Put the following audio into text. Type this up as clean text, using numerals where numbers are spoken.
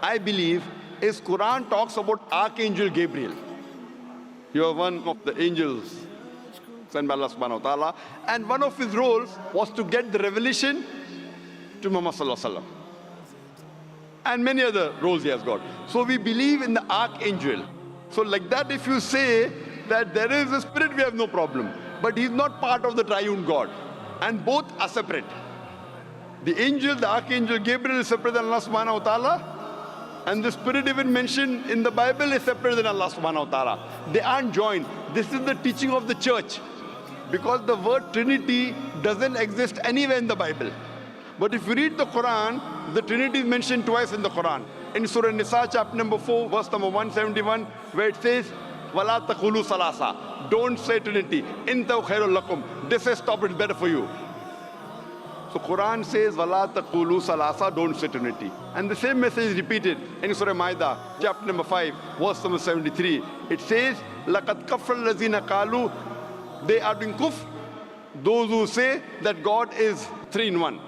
I believe, is Quran talks about Archangel Gabriel. You are one of the angels sent by Allah subhanahu wa ta'ala. And one of his roles was to get the revelation to Muhammad sallallahu alaihi wasallam. And many other roles he has got. So we believe in the Archangel. So like that, if you say that there is a spirit, we have no problem. But he's not part of the triune God. And both are separate. The angel, the Archangel Gabriel is separate than Allah subhanahu wa ta'ala. And the spirit even mentioned in the Bible is separate than Allah subhanahu wa ta'ala. They aren't joined. This is the teaching of the church. Because the word Trinity doesn't exist anywhere in the Bible. But if you read the Quran, the Trinity is mentioned twice in the Quran. In Surah Nisa, chapter number 4, verse number 171, where it says, وَلَا تَقُولُوا ثَلَاثَةً. Don't say Trinity. إِنْتَوْ خَيْرٌ لَكُمْ. This says, stop, it's better for you. So Quran says, وَلَا تَقُولُوا ثَلَاثَةً. Don't say Trinity. And the same message is repeated in Surah Ma'idah, chapter number 5, verse number 73. It says, لَقَدْ كَفْرَ الَّذِينَ قَالُوا. They are doing kufr, those who say that God is three in one.